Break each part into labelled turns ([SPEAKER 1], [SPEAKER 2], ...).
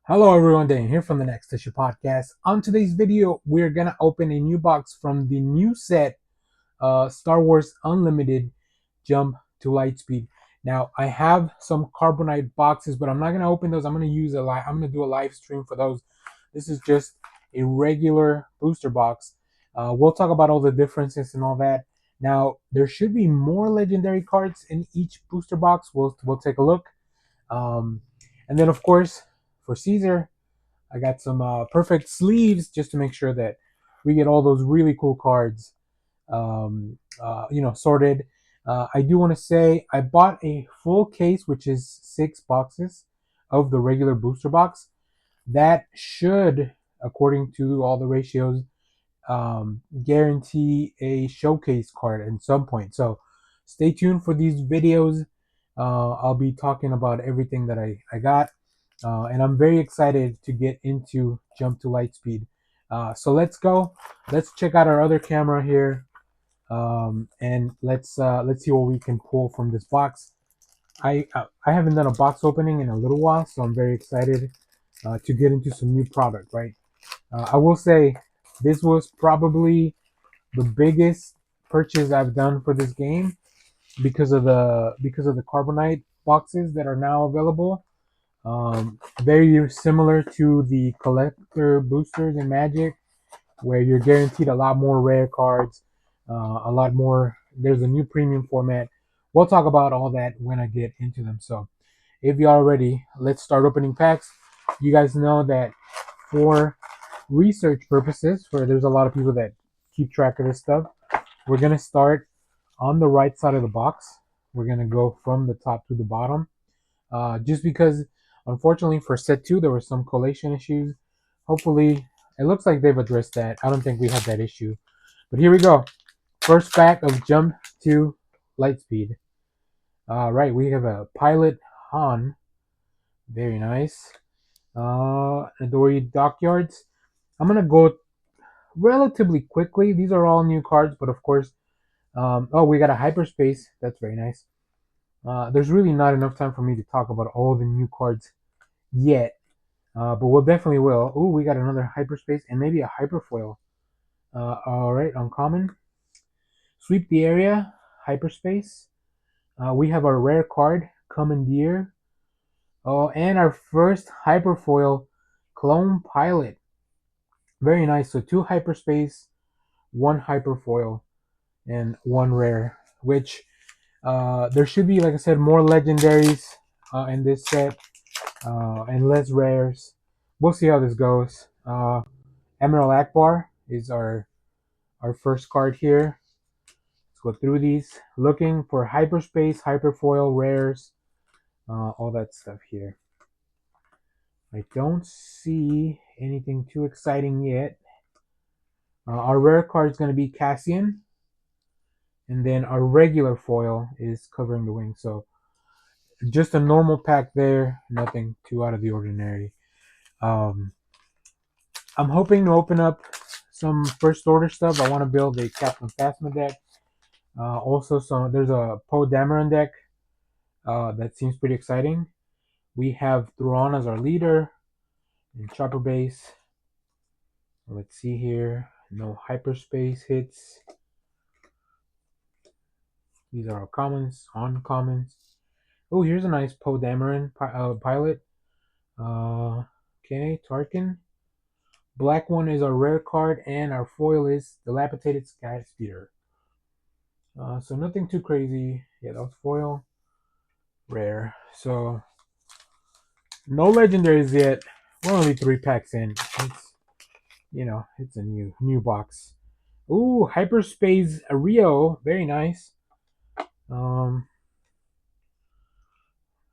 [SPEAKER 1] Hello everyone, Dan here from the Next Issue Podcast. On today's video, we're gonna open a new box from the new set, Star Wars Unlimited Jump to Lightspeed. Now, I have some Carbonite boxes, but I'm not gonna open those. I'm gonna do a live stream for those. This is just a regular booster box. We'll talk about all the differences and all that. Now, there should be more legendary cards in each booster box. We'll take a look. Um, and then, of course, for Caesar, I got some perfect sleeves just to make sure that we get all those really cool cards, sorted. I do want to say I bought a full case, which is 6 boxes of the regular booster box. That should, according to all the ratios, guarantee a showcase card at some point. So stay tuned for these videos. I'll be talking about everything that I got. And I'm very excited to get into Jump to Lightspeed. So let's go. Let's check out our other camera here, and let's see what we can pull from this box. I haven't done a box opening in a little while, so I'm very excited to get into some new product. Right. I will say this was probably the biggest purchase I've done for this game because of the Carbonite boxes that are now available. Very similar to the collector boosters in Magic, where you're guaranteed a lot more rare cards, a lot more. There's a new premium format. We'll talk about all that when I get into them. So, if you are ready, let's start opening packs. You guys know that for research purposes, for there's a lot of people that keep track of this stuff. We're gonna start on the right side of the box. We're gonna go from the top to the bottom, just because unfortunately for set 2 there were some collation issues. Hopefully it looks like they've addressed that. I don't think we had that issue, but here we go. First pack of Jump to Lightspeed. Right, we have a Pilot Han. Very nice. Adori Dockyards. I'm gonna go relatively quickly. These are all new cards, but of course, oh, we got a Hyperspace. That's very nice. There's really not enough time for me to talk about all the new cards yet, but we'll definitely will. Ooh, we got another Hyperspace and maybe a Hyperfoil. All right, uncommon. Sweep the area, Hyperspace. We have our rare card, Commandeer. Oh, and our first Hyperfoil, Clone Pilot. Very nice. So 2 Hyperspace, 1 Hyperfoil, and 1 rare, which there should be, like I said, more legendaries in this set, and less rares. We'll see how this goes. Emerald Akbar is our first card here. Let's go through these. Looking for Hyperspace, Hyperfoil, rares, all that stuff here. I don't see anything too exciting yet. Our rare card is going to be Cassian. And then our regular foil is covering the wing. So just a normal pack there. Nothing too out of the ordinary. Um, I'm hoping to open up some first order stuff. I want to build a Captain Phasma deck. Also, there's a Poe Dameron deck that seems pretty exciting. We have Thrawn as our leader in Chopper Base. Let's see here. No hyperspace hits. These are our commons, uncommons. Oh, here's a nice Poe Dameron pilot. Okay, Tarkin. Black one is our rare card, and our foil is Dilapidated Sky Speeder. So nothing too crazy. Yeah, that was foil. Rare. So no legendaries yet. We're only 3 packs in. It's a new box. Ooh, Hyperspace Rio. Very nice.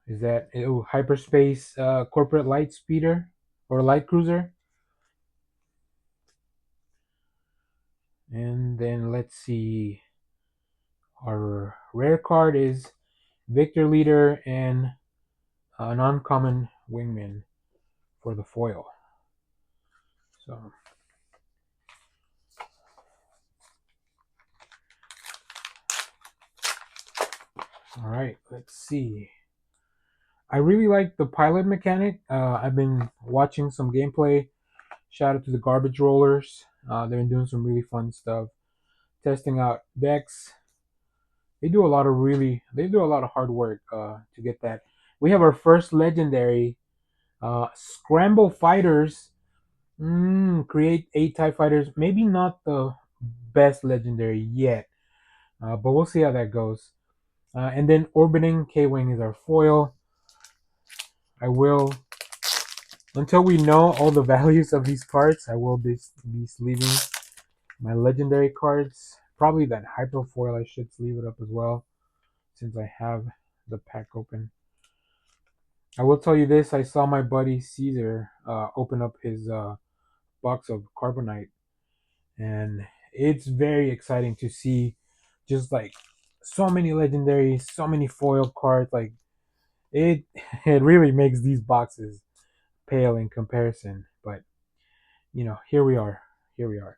[SPEAKER 1] Is that Hyperspace Corporate Light Speeder or Light Cruiser? And then let's see. Our rare card is Victor Leader and an uncommon Wingman for the foil. So all right, let's see. I really like the pilot mechanic. I've been watching some gameplay. Shout out to the garbage rollers. They've been doing some really fun stuff, testing out decks. They do a lot of hard work to get that. We have our first legendary, Scramble Fighters. Create 8 TIE fighters. Maybe not the best legendary yet, but we'll see how that goes. And then Orbiting K-Wing is our foil. I will, until we know all the values of these cards, I will be sleeving my legendary cards. Probably that Hyper Foil, I should sleeve it up as well, since I have the pack open. I will tell you this, I saw my buddy Caesar open up his box of Carbonite, and it's very exciting to see just like so many legendaries, so many foil cards. Like it, it really makes these boxes pale in comparison. But here we are. Here we are.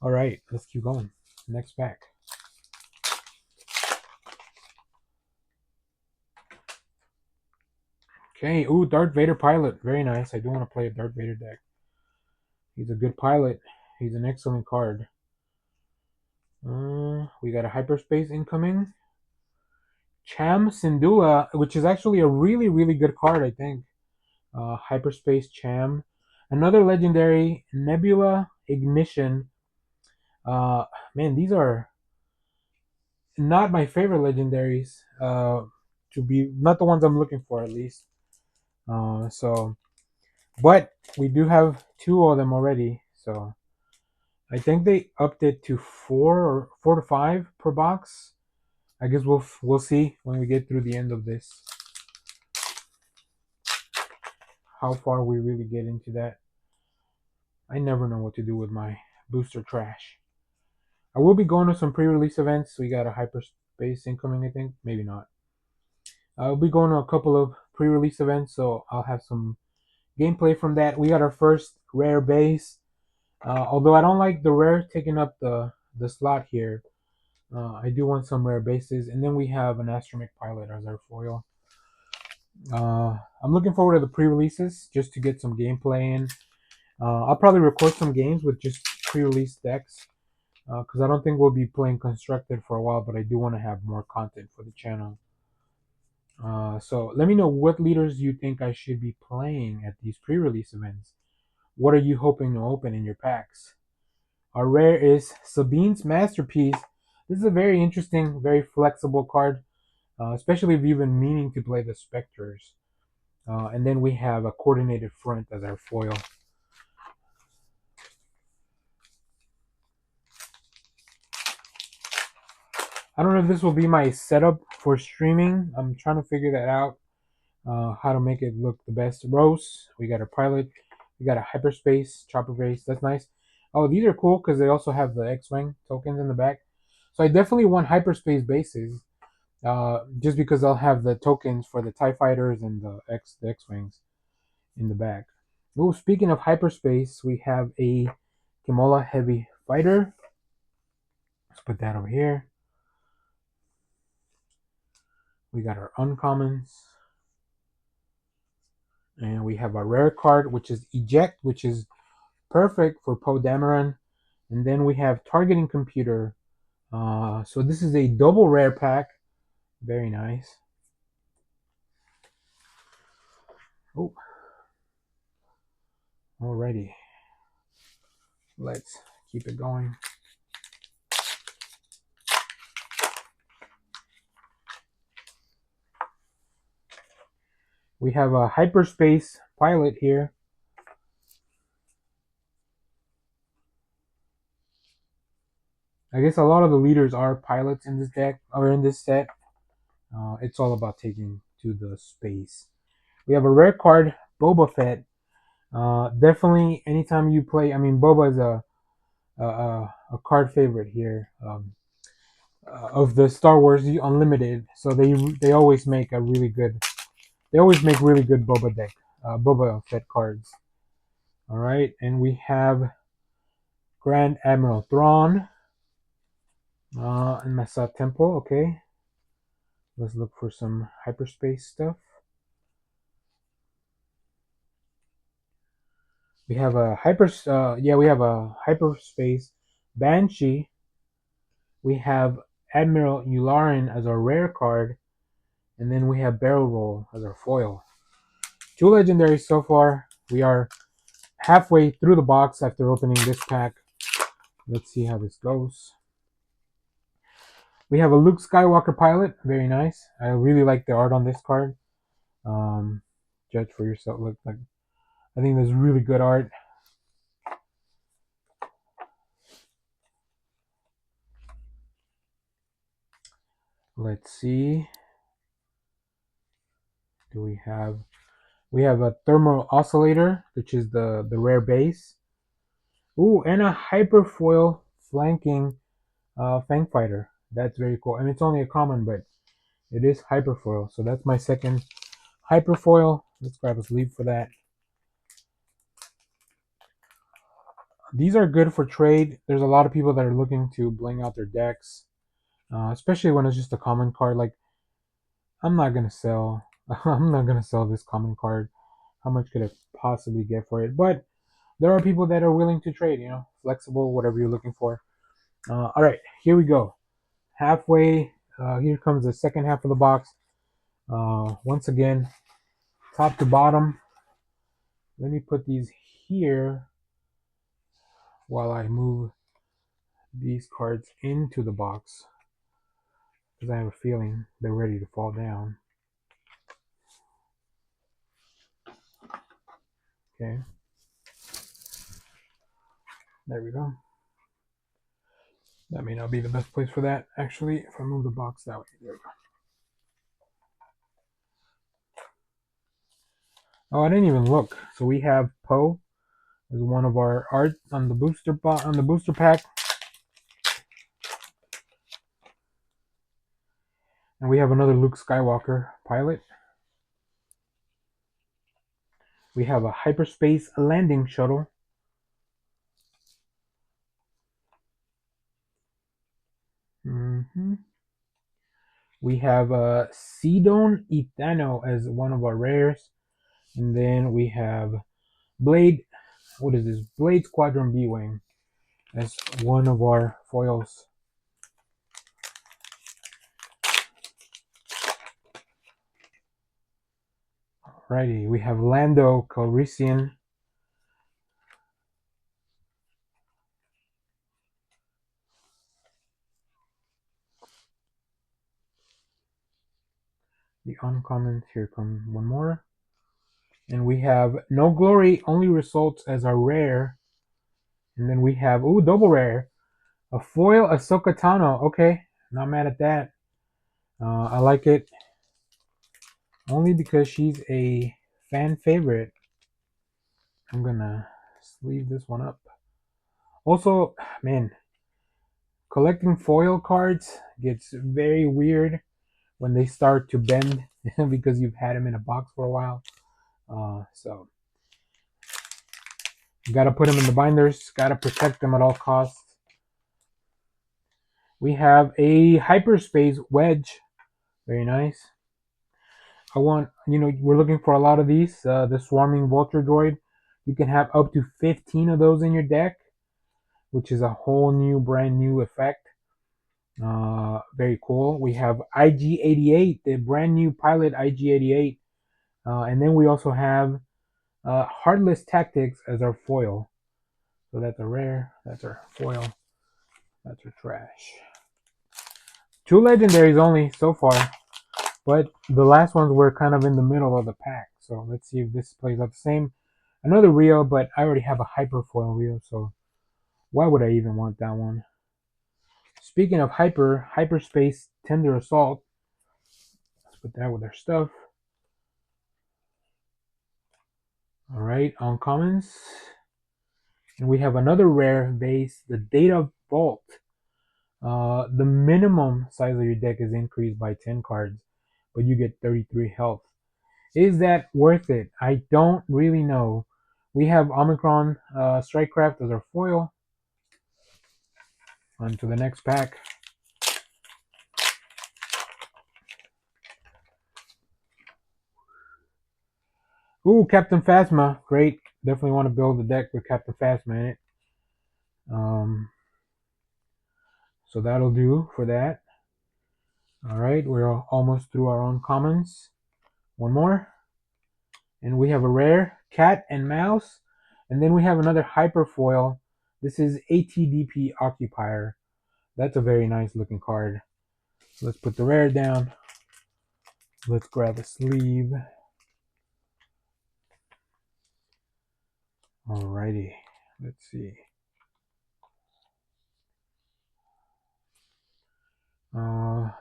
[SPEAKER 1] All right, let's keep going. Next pack. Okay, ooh, Darth Vader pilot. Very nice. I do want to play a Darth Vader deck. He's a good pilot. He's an excellent card. We got a hyperspace incoming. Cham Syndulla, which is actually a really, really good card, I think. Hyperspace Cham. Another legendary, Nebula Ignition. Man, these are not my favorite legendaries. To be not the ones I'm looking for, at least. But we do have 2 of them already. So I think they upped it to 4 to 5 per box. I guess we'll see when we get through the end of this how far we really get into that. I never know what to do with my booster trash. I will be going to some pre-release events. We got a hyperspace incoming, I think. Maybe not. I'll be going to a couple of pre-release events, so I'll have some gameplay from that. We got our first rare base. Although I don't like the rare taking up the slot here, I do want some rare bases. And then we have an Astromech pilot as our foil. I'm looking forward to the pre-releases just to get some gameplay in. I'll probably record some games with just pre-release decks because I don't think we'll be playing constructed for a while, but I do want to have more content for the channel. So let me know what leaders you think I should be playing at these pre-release events. What are you hoping to open in your packs? Our rare is Sabine's Masterpiece. This is a very interesting, very flexible card, especially if you've been meaning to play the Spectres. And then we have a Coordinated Front as our foil. I don't know if this will be my setup for streaming. I'm trying to figure that out. How to make it look the best. Rose, we got a pilot. We got a hyperspace chopper base. That's nice. Oh, these are cool because they also have the X-Wing tokens in the back. So I definitely want hyperspace bases. Just because I'll have the tokens for the TIE fighters and the X-Wings in the back. Oh, speaking of hyperspace, we have a Kimola Heavy Fighter. Let's put that over here. We got our uncommons. And we have a rare card, which is Eject, which is perfect for Poe Dameron. And then we have Targeting Computer. So this is a double rare pack. Very nice. Oh. Alrighty. Let's keep it going. We have a hyperspace pilot here. I guess a lot of the leaders are pilots in this deck or in this set. It's all about taking to the space. We have a rare card, Boba Fett. Definitely, anytime you play, I mean, Boba is a card favorite here of the Star Wars Unlimited. So they always make a really good. They always make really good Boba Fett cards. All right, and we have Grand Admiral Thrawn and Massa Temple. Okay, let's look for some hyperspace stuff. We have a we have a hyperspace Banshee. We have Admiral Yularen as our rare card, and then we have Barrel Roll as our foil. 2 legendaries so far. We are halfway through the box after opening this pack. Let's see how this goes. We have a Luke Skywalker pilot. Very nice. I really like the art on this card. Um, judge for yourself. Look like I think there's really good art. Let's see. Do we have a thermal oscillator, which is the rare base. Ooh, and a hyperfoil flanking Fang Fighter. That's very cool. I mean, it's only a common, but it is hyperfoil. So that's my second hyperfoil. Let's grab a sleeve for that. These are good for trade. There's a lot of people that are looking to bling out their decks, especially when it's just a common card. Like, I'm not gonna sell. I'm not gonna sell this common card. How much could I possibly get for it? But there are people that are willing to trade. You know, flexible, whatever you're looking for. All right, here we go. Halfway. Here comes the second half of the box. Once again, top to bottom. Let me put these here while I move these cards into the box because I have a feeling they're ready to fall down. Okay. There we go. That may not be the best place for that, actually, if I move the box that way. There we go. Oh, I didn't even look. So we have Poe as one of our art on the booster pack. And we have another Luke Skywalker pilot. We have a hyperspace landing shuttle. We have Sidon Ithano as one of our rares. And then we have Blade, what is this? Blade Squadron B-Wing as one of our foils. Alrighty, we have Lando Calrissian. The uncommons, here come one more. And we have No Glory only results as our rare. And then we have, ooh, double rare. A foil Ahsoka Tano. Okay, not mad at that. I like it. Only because she's a fan favorite. I'm gonna sleeve this one up. Also, man, collecting foil cards gets very weird when they start to bend because you've had them in a box for a while. So you gotta put them in the binders, gotta protect them at all costs. We have a hyperspace wedge. Very nice. I want, we're looking for a lot of these. The swarming vulture droid. You can have up to 15 of those in your deck, which is a whole new, brand new effect. Very cool. We have IG-88, the brand new pilot IG-88. And then we also have Heartless Tactics as our foil. So that's a rare, that's our foil, that's our trash. 2 legendaries only so far, but the last ones were kind of in the middle of the pack. So let's see if this plays out the same. Another Rio, but I already have a hyperfoil Rio, so why would I even want that one? Speaking of hyperspace tender assault. Let's put that with our stuff. All right, uncommons. And we have another rare base, the Data Vault. The minimum size of your deck is increased by 10 cards, but you get 33 health. Is that worth it? I don't really know. We have Omicron Strikecraft as our foil. On to the next pack. Ooh, Captain Phasma. Great. Definitely want to build a deck with Captain Phasma in it. So that'll do for that. All right, we're almost through our own commons. One more. And we have a rare cat and mouse. And then we have another hyper foil. This is ATDP Occupier. That's a very nice looking card. Let's put the rare down. Let's grab a sleeve. Alrighty, let's see.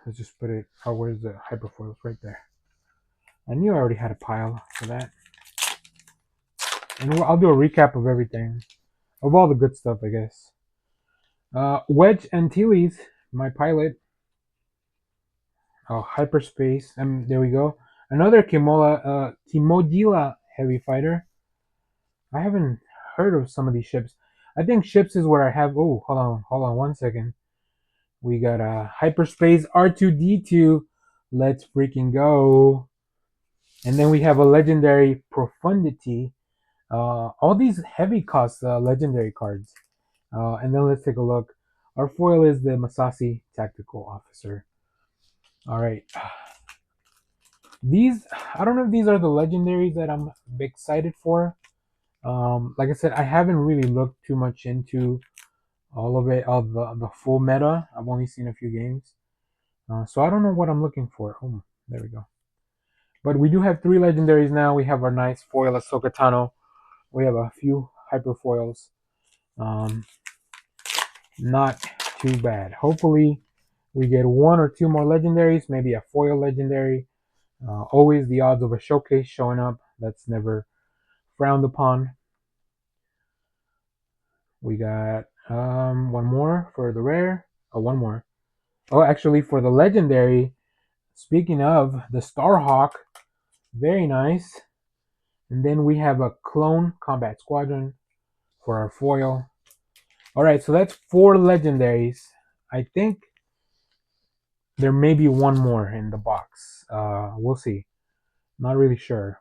[SPEAKER 1] Let's just put it. Oh, where's the hyperfoils? Right there. I knew I already had a pile for that. And I'll do a recap of everything, of all the good stuff, I guess. Wedge Antilles, my pilot. Oh, hyperspace. There we go. Another Kimodila heavy fighter. I haven't heard of some of these ships. I think ships is where I have. Oh, hold on 1 second. We got a hyperspace R2D2. Let's freaking go. And then we have a legendary Profundity. All these heavy cost legendary cards. And then let's take a look. Our foil is the Masasi Tactical Officer. All right. These, I don't know if these are the legendaries that I'm excited for. Like I said, I haven't really looked too much into all of it, of the full meta. I've only seen a few games. So I don't know what I'm looking for. Oh, there we go. But we do have 3 legendaries now. We have our nice foil Ahsoka Tano. We have a few hyper foils. Not too bad. Hopefully we get 1 or 2 more legendaries, maybe a foil legendary. Always the odds of a showcase showing up. That's never frowned upon. We got 1 more for the rare. Oh, 1 more. Oh, actually for the legendary, speaking of the Starhawk, very nice. And then we have a Clone Combat Squadron for our foil. Alright, so that's 4 legendaries. I think there may be 1 more in the box. We'll see. Not really sure.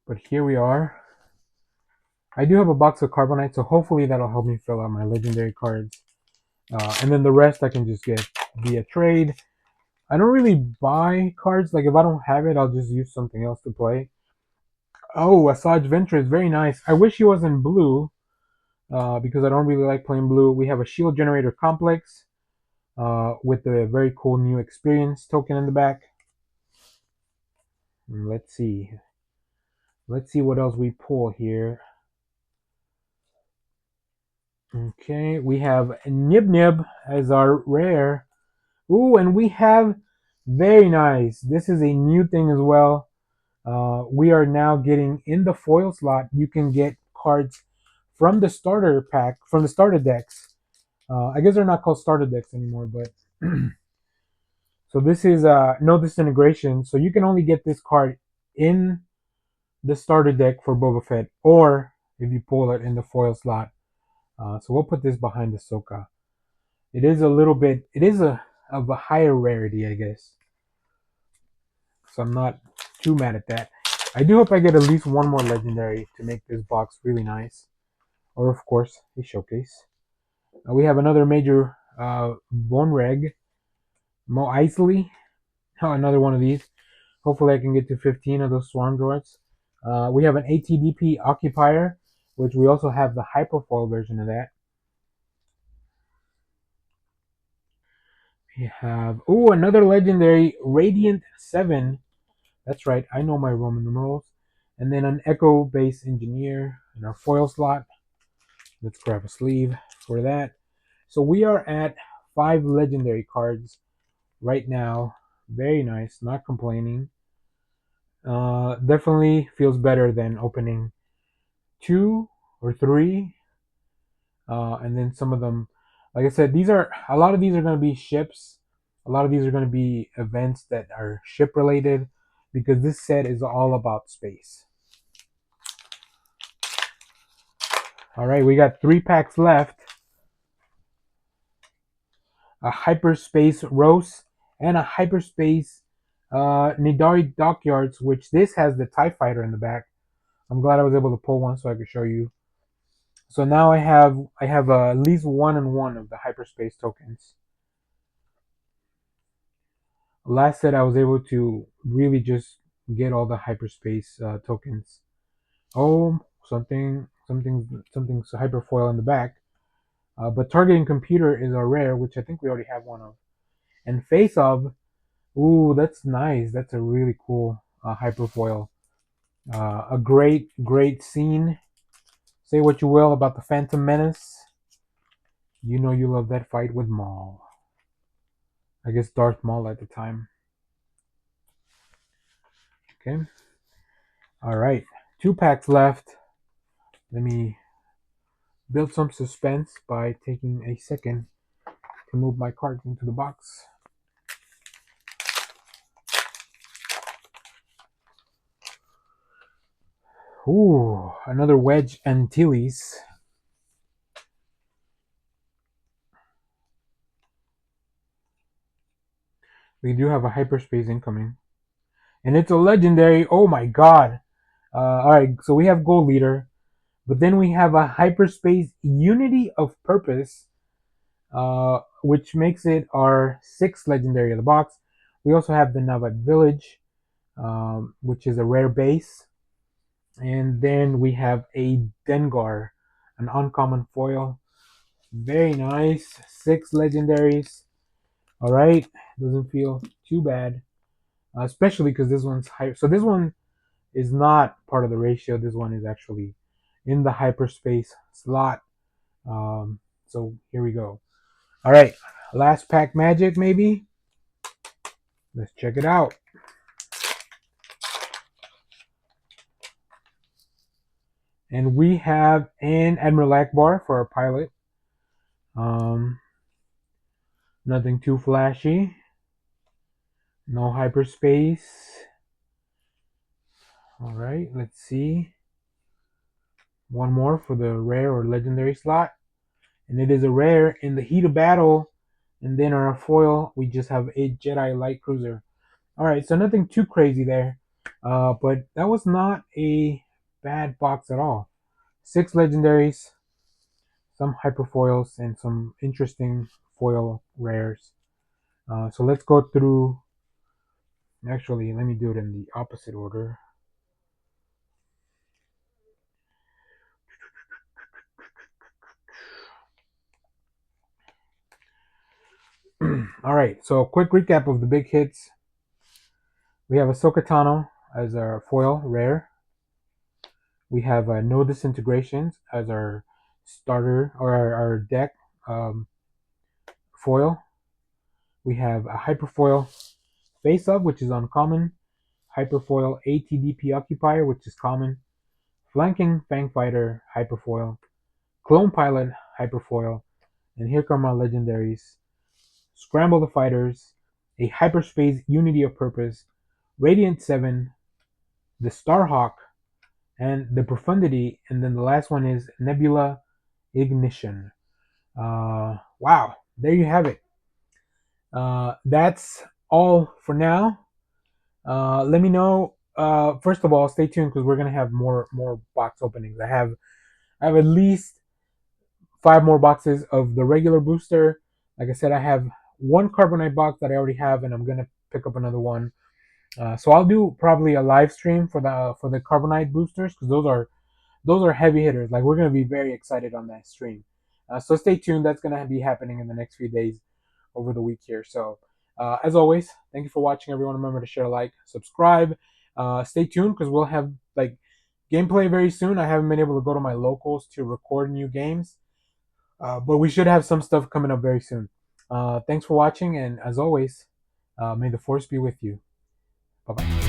[SPEAKER 1] But here we are. I do have a box of Carbonite, so hopefully that'll help me fill out my legendary cards. And then the rest I can just get via trade. I don't really buy cards. Like, if I don't have it, I'll just use something else to play. Oh, Asajj Ventress is very nice. I wish he was in blue, because I don't really like playing blue. We have a Shield Generator Complex with a very cool new experience token in the back. Let's see. Let's see what else we pull here. Okay, we have Nib Nib as our rare. Ooh, and we have, very nice. This is a new thing as well. We are now getting in the foil slot. You can get cards from the starter pack, from the starter decks. I guess they're not called starter decks anymore, but so this is no disintegration. So you can only get this card in the starter deck for Boba Fett, or if you pull it in the foil slot. So we'll put this behind Ahsoka. It is a little bit. It is of a higher rarity, I guess. So I'm not too mad at that. I do hope I get at least 1 more legendary to make this box really nice. Or, of course, a showcase. We have another major Bone Reg. Mo Eisley. Oh, another one of these. Hopefully I can get to 15 of those Swarm Droids. We have an ATDP Occupier, which we also have the Hyperfoil version of that. We have, oh, another legendary Radiant 7. That's right, I know my Roman numerals. And then an Echo Base Engineer in our foil slot. Let's grab a sleeve for that. So we are at 5 legendary cards right now. Very nice, not complaining. Definitely feels better than opening 2 or 3. And then some of them, like I said, a lot of these are going to be ships. A lot of these are going to be events that are ship related, because this set is all about space. All right, we got 3 packs left. A Hyperspace Rose and a Hyperspace Nidari Dockyards, which this has the TIE Fighter in the back. I'm glad I was able to pull one so I could show you. So now I have at least 1 and 1 of the hyperspace tokens. Last set I was able to really just get all the hyperspace tokens. Oh, something's hyperfoil in the back. But targeting computer is a rare, which I think we already have one of. And face of, ooh, that's nice. That's a really cool hyperfoil. A great scene. Say what you will about the Phantom Menace. You know you love that fight with Maul. I guess Darth Maul at the time. Okay. All right. 2 packs left. Let me build some suspense by taking a second to move my cards into the box. Ooh, another Wedge Antilles. We do have a hyperspace incoming. And it's a legendary. Oh my god. Alright, so we have Gold Leader. But then we have a hyperspace Unity of Purpose, which makes it our 6th legendary of the box. We also have the Navat Village, which is a rare base. And then we have a Dengar, an uncommon foil. Very nice. 6 legendaries. Alright, doesn't feel too bad. Especially because this one's high. So this one is not part of the ratio. This one is actually in the hyperspace slot. So here we go. All right, last pack magic maybe. Let's check it out. And we have an Admiral Akbar for our pilot. Nothing too flashy. No hyperspace. All right, let's see. One more for the rare or legendary slot. And it is a rare in the heat of battle. And then our foil, we just have a Jedi light cruiser. All right, so nothing too crazy there. But that was not a bad box at all. 6 legendaries, some hyperfoils, and some interesting foil rares. So let's go through. Actually, let me do it in the opposite order. All right, so a quick recap of the big hits. We have Ahsoka Tano as our foil rare. We have No Disintegrations as our starter or our deck foil. We have a Hyperfoil Face Up, which is uncommon. Hyperfoil ATDP Occupier, which is common. Flanking Fangfighter Hyperfoil. Clone Pilot Hyperfoil. And here come our legendaries. Scramble the Fighters, a Hyperspace Unity of Purpose, Radiant 7, the Starhawk, and the Profundity, and then the last one is Nebula Ignition. Wow, there you have it. That's all for now. Let me know. First of all, stay tuned because we're gonna have more box openings. I have at least 5 more boxes of the regular booster. Like I said, I have one Carbonite box that I already have, and I'm gonna pick up another one. So I'll do probably a live stream for the Carbonite boosters because those are heavy hitters. Like we're gonna be very excited on that stream. So stay tuned. That's gonna be happening in the next few days over the week here. So as always, thank you for watching, everyone. Remember to share, like, subscribe. Stay tuned because we'll have like gameplay very soon. I haven't been able to go to my locals to record new games, but we should have some stuff coming up very soon. Thanks for watching, and as always, may the force be with you. Bye bye.